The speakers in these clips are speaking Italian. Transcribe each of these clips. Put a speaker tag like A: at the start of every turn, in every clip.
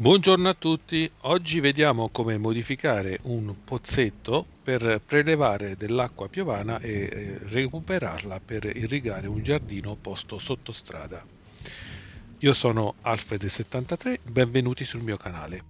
A: Buongiorno a tutti, oggi vediamo come modificare un pozzetto per prelevare dell'acqua piovana e recuperarla per irrigare un giardino posto sotto strada. Io sono Alfred73, benvenuti sul mio canale.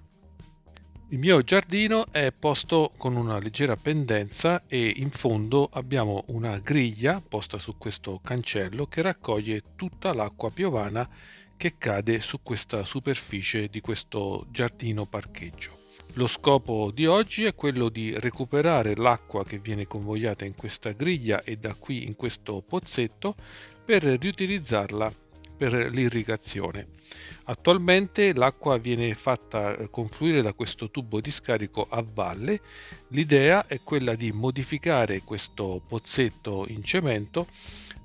A: Il mio giardino è posto con una leggera pendenza e in fondo abbiamo una griglia posta su questo cancello che raccoglie tutta l'acqua piovana che cade su questa superficie di questo giardino parcheggio. Lo scopo di oggi è quello di recuperare l'acqua che viene convogliata in questa griglia e da qui in questo pozzetto per riutilizzarla per l'irrigazione. Attualmente l'acqua viene fatta confluire da questo tubo di scarico a valle. L'idea è quella di modificare questo pozzetto in cemento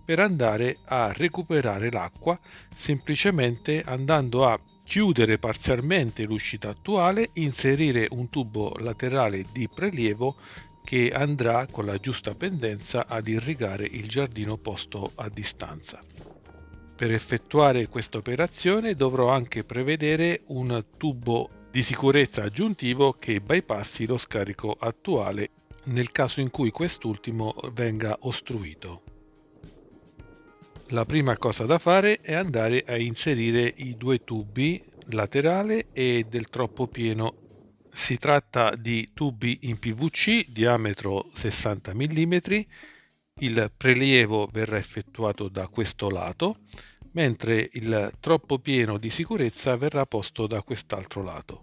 A: per andare a recuperare l'acqua semplicemente andando a chiudere parzialmente l'uscita attuale, inserire un tubo laterale di prelievo che andrà con la giusta pendenza ad irrigare il giardino posto a distanza. Per effettuare questa operazione dovrò anche prevedere un tubo di sicurezza aggiuntivo che bypassi lo scarico attuale nel caso in cui quest'ultimo venga ostruito. La prima cosa da fare è andare a inserire i due tubi laterale e del troppo pieno. Si tratta di tubi in PVC diametro 60 mm. Il prelievo verrà effettuato da questo lato, mentre il troppo pieno di sicurezza verrà posto da quest'altro lato.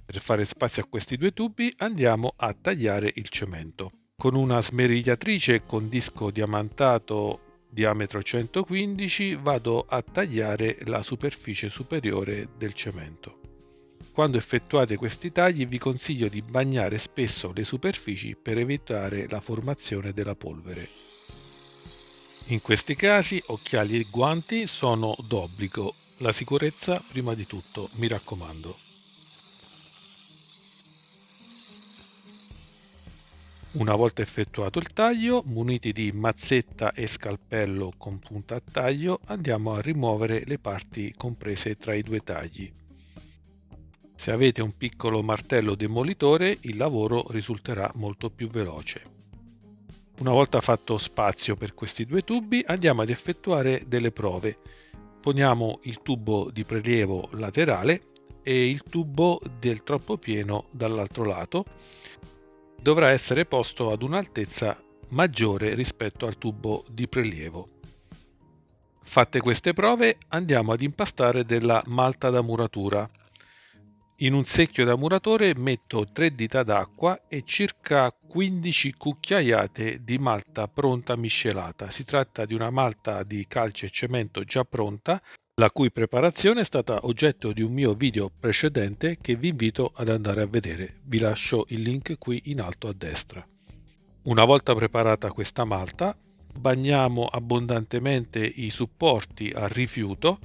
A: Per fare spazio a questi due tubi andiamo a tagliare il cemento. Con una smerigliatrice con disco diamantato diametro 115 vado a tagliare la superficie superiore del cemento. Quando effettuate questi tagli vi consiglio di bagnare spesso le superfici per evitare la formazione della polvere. In questi casi occhiali e guanti sono d'obbligo, la sicurezza prima di tutto, mi raccomando. Una volta effettuato il taglio, muniti di mazzetta e scalpello con punta a taglio, andiamo a rimuovere le parti comprese tra i due tagli. Se avete un piccolo martello demolitore, il lavoro risulterà molto più veloce. Una volta fatto spazio per questi due tubi, andiamo ad effettuare delle prove. Poniamo il tubo di prelievo laterale e il tubo del troppo pieno dall'altro lato. Dovrà essere posto ad un'altezza maggiore rispetto al tubo di prelievo. Fatte queste prove, andiamo ad impastare della malta da muratura. In un secchio da muratore metto 3 dita d'acqua e circa 15 cucchiaiate di malta pronta miscelata. Si tratta di una malta di calce e cemento già pronta, la cui preparazione è stata oggetto di un mio video precedente che vi invito ad andare a vedere. Vi lascio il link qui in alto a destra. Una volta preparata questa malta, bagniamo abbondantemente i supporti a rifiuto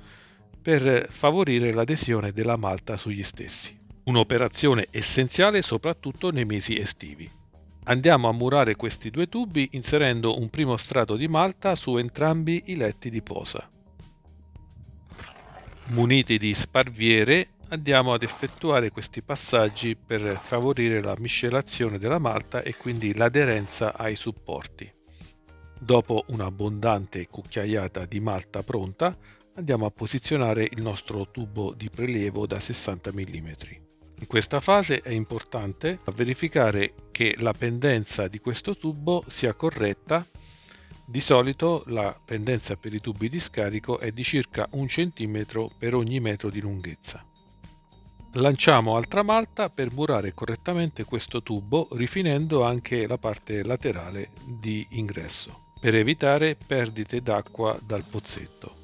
A: per favorire l'adesione della malta sugli stessi. Un'operazione essenziale soprattutto nei mesi estivi. Andiamo a murare questi due tubi inserendo un primo strato di malta su entrambi i letti di posa. Muniti di sparviere andiamo ad effettuare questi passaggi per favorire la miscelazione della malta e quindi l'aderenza ai supporti. Dopo un'abbondante cucchiaiata di malta pronta, andiamo a posizionare il nostro tubo di prelievo da 60 mm. In questa fase è importante verificare che la pendenza di questo tubo sia corretta. Di solito la pendenza per i tubi di scarico è di circa 1 cm per ogni metro di lunghezza. Lanciamo altra malta per murare correttamente questo tubo, rifinendo anche la parte laterale di ingresso, per evitare perdite d'acqua dal pozzetto.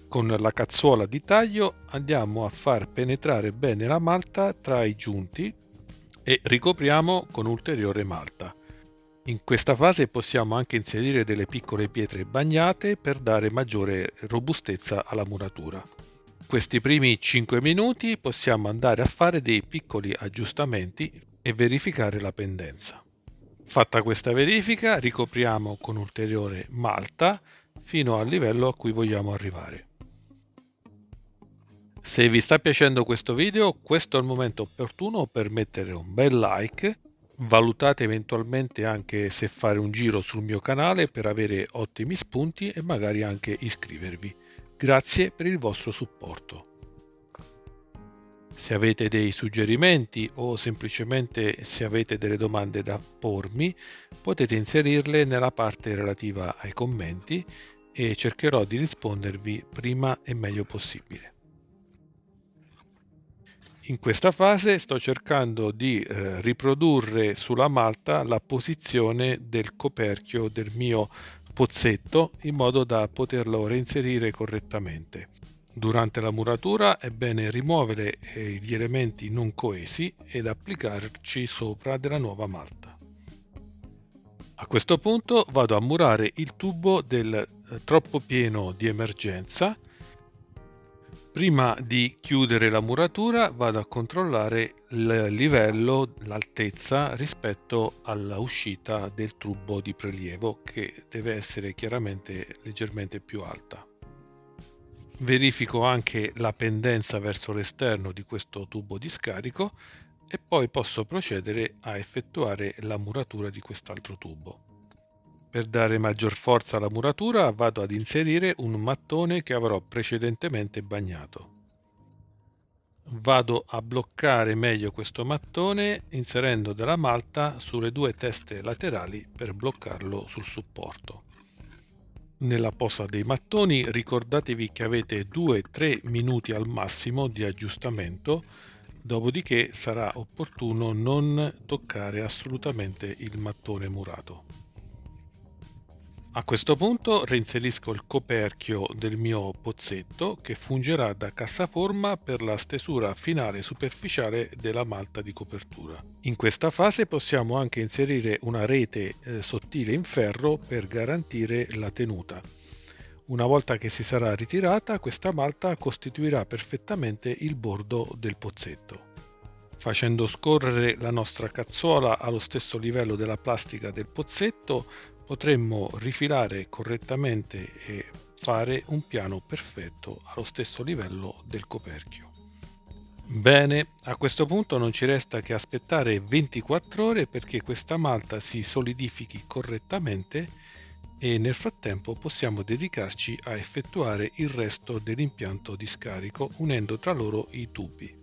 A: Con la cazzuola di taglio andiamo a far penetrare bene la malta tra i giunti e ricopriamo con ulteriore malta. In questa fase possiamo anche inserire delle piccole pietre bagnate per dare maggiore robustezza alla muratura. Questi primi 5 minuti possiamo andare a fare dei piccoli aggiustamenti e verificare la pendenza. Fatta questa verifica, ricopriamo con ulteriore malta fino al livello a cui vogliamo arrivare. Se vi sta piacendo questo video, questo è il momento opportuno per mettere un bel like. Valutate eventualmente anche se fare un giro sul mio canale per avere ottimi spunti e magari anche iscrivervi. Grazie per il vostro supporto. Se avete dei suggerimenti o semplicemente se avete delle domande da pormi, potete inserirle nella parte relativa ai commenti e cercherò di rispondervi prima e meglio possibile. In questa fase sto cercando di riprodurre sulla malta la posizione del coperchio del mio pozzetto in modo da poterlo reinserire correttamente. Durante la muratura è bene rimuovere gli elementi non coesi ed applicarci sopra della nuova malta. A questo punto vado a murare il tubo del troppo pieno di emergenza. Prima di chiudere la muratura vado a controllare il livello, l'altezza rispetto all'uscita del tubo di prelievo, che deve essere chiaramente leggermente più alta. Verifico anche la pendenza verso l'esterno di questo tubo di scarico e poi posso procedere a effettuare la muratura di quest'altro tubo. Per dare maggior forza alla muratura vado ad inserire un mattone che avrò precedentemente bagnato. Vado a bloccare meglio questo mattone inserendo della malta sulle due teste laterali per bloccarlo sul supporto. Nella posa dei mattoni ricordatevi che avete 2-3 minuti al massimo di aggiustamento, dopodiché sarà opportuno non toccare assolutamente il mattone murato. A questo punto reinserisco il coperchio del mio pozzetto che fungerà da cassaforma per la stesura finale superficiale della malta di copertura. In questa fase possiamo anche inserire una rete sottile in ferro per garantire la tenuta. Una volta che si sarà ritirata, questa malta costituirà perfettamente il bordo del pozzetto. Facendo scorrere la nostra cazzuola allo stesso livello della plastica del pozzetto, potremmo rifilare correttamente e fare un piano perfetto allo stesso livello del coperchio. Bene, a questo punto non ci resta che aspettare 24 ore perché questa malta si solidifichi correttamente e nel frattempo possiamo dedicarci a effettuare il resto dell'impianto di scarico unendo tra loro i tubi.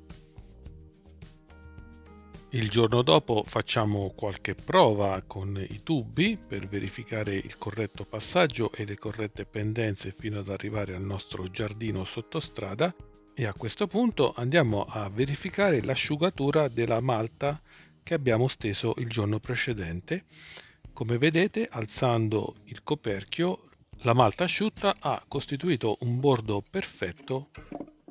A: Il giorno dopo facciamo qualche prova con i tubi per verificare il corretto passaggio e le corrette pendenze fino ad arrivare al nostro giardino sottostrada e a questo punto andiamo a verificare l'asciugatura della malta che abbiamo steso il giorno precedente. Come vedete, alzando il coperchio, la malta asciutta ha costituito un bordo perfetto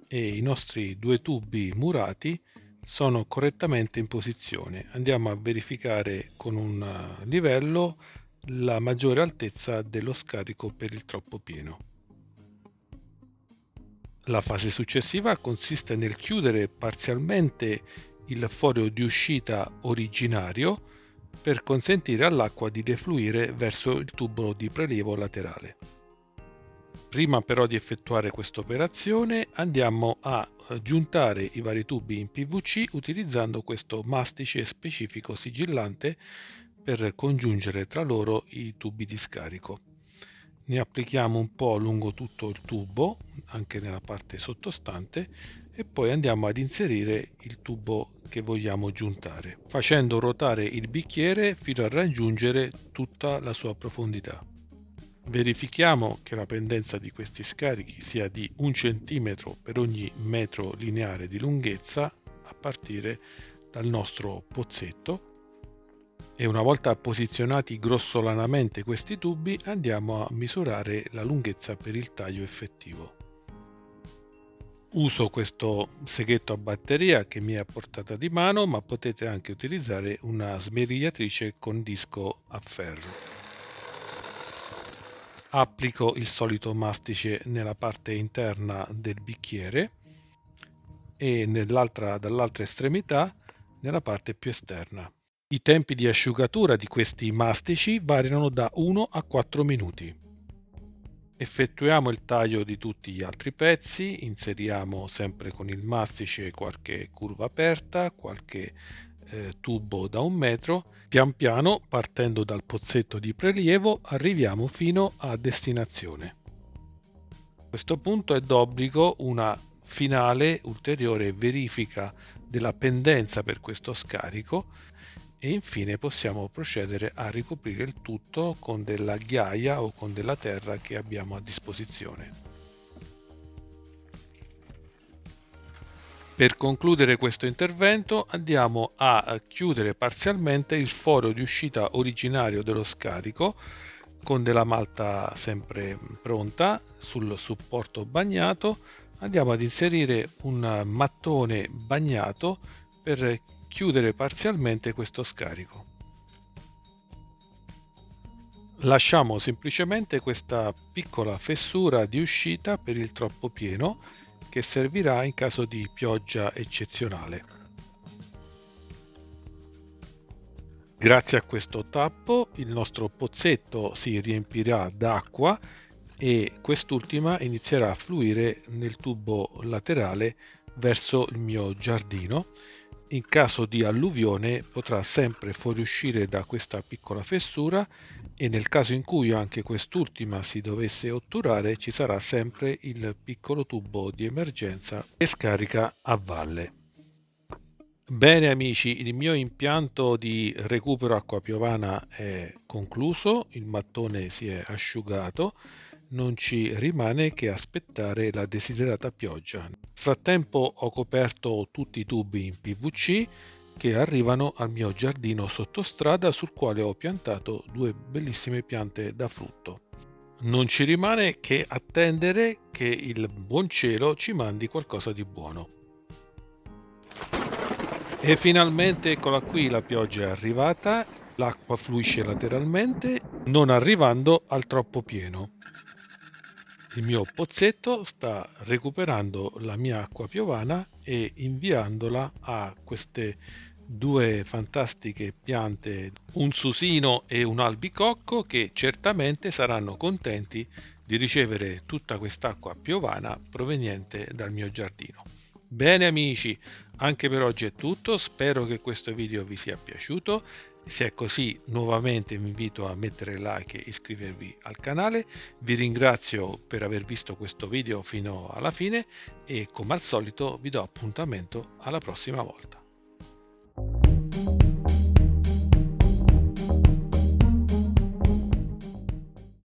A: e i nostri due tubi murati sono correttamente in posizione. Andiamo a verificare con un livello la maggiore altezza dello scarico per il troppo pieno. La fase successiva consiste nel chiudere parzialmente il foro di uscita originario per consentire all'acqua di defluire verso il tubo di prelievo laterale. Prima però di effettuare questa operazione andiamo a giuntare i vari tubi in PVC utilizzando questo mastice specifico sigillante per congiungere tra loro i tubi di scarico. Ne applichiamo un po' lungo tutto il tubo, anche nella parte sottostante, e poi andiamo ad inserire il tubo che vogliamo giuntare, facendo ruotare il bicchiere fino a raggiungere tutta la sua profondità. Verifichiamo che la pendenza di questi scarichi sia di 1 cm per ogni metro lineare di lunghezza a partire dal nostro pozzetto e una volta posizionati grossolanamente questi tubi andiamo a misurare la lunghezza per il taglio effettivo. Uso questo seghetto a batteria che mi è a portata di mano, ma potete anche utilizzare una smerigliatrice con disco a ferro. Applico il solito mastice nella parte interna del bicchiere e dall'altra estremità nella parte più esterna. I tempi di asciugatura di questi mastici variano da 1 a 4 minuti. Effettuiamo il taglio di tutti gli altri pezzi, inseriamo sempre con il mastice qualche curva aperta, qualche tubo da 1 metro. Pian piano, partendo dal pozzetto di prelievo, arriviamo fino a destinazione. A questo punto è d'obbligo una finale ulteriore verifica della pendenza per questo scarico e infine possiamo procedere a ricoprire il tutto con della ghiaia o con della terra che abbiamo a disposizione. Per concludere questo intervento andiamo a chiudere parzialmente il foro di uscita originario dello scarico con della malta sempre pronta sul supporto bagnato. Andiamo ad inserire un mattone bagnato per chiudere parzialmente questo scarico. Lasciamo semplicemente questa piccola fessura di uscita per il troppo pieno che servirà in caso di pioggia eccezionale. Grazie a questo tappo il nostro pozzetto si riempirà d'acqua e quest'ultima inizierà a fluire nel tubo laterale verso il mio giardino. In caso di alluvione potrà sempre fuoriuscire da questa piccola fessura e nel caso in cui anche quest'ultima si dovesse otturare ci sarà sempre il piccolo tubo di emergenza che scarica a valle. Bene amici, il mio impianto di recupero acqua piovana è concluso, il mattone si è asciugato, non ci rimane che aspettare la desiderata pioggia. Nel frattempo ho coperto tutti i tubi in PVC che arrivano al mio giardino sottostrada sul quale ho piantato 2 bellissime piante da frutto. Non ci rimane che attendere che il buon cielo ci mandi qualcosa di buono. E finalmente eccola qui, la pioggia è arrivata, l'acqua fluisce lateralmente, non arrivando al troppo pieno. Il mio pozzetto sta recuperando la mia acqua piovana e inviandola a queste 2 fantastiche piante, un susino e un albicocco, che certamente saranno contenti di ricevere tutta quest'acqua piovana proveniente dal mio giardino. Bene amici, anche per oggi è tutto, spero che questo video vi sia piaciuto. Se è così, nuovamente vi invito a mettere like e iscrivervi al canale. Vi ringrazio per aver visto questo video fino alla fine e come al solito vi do appuntamento alla prossima volta.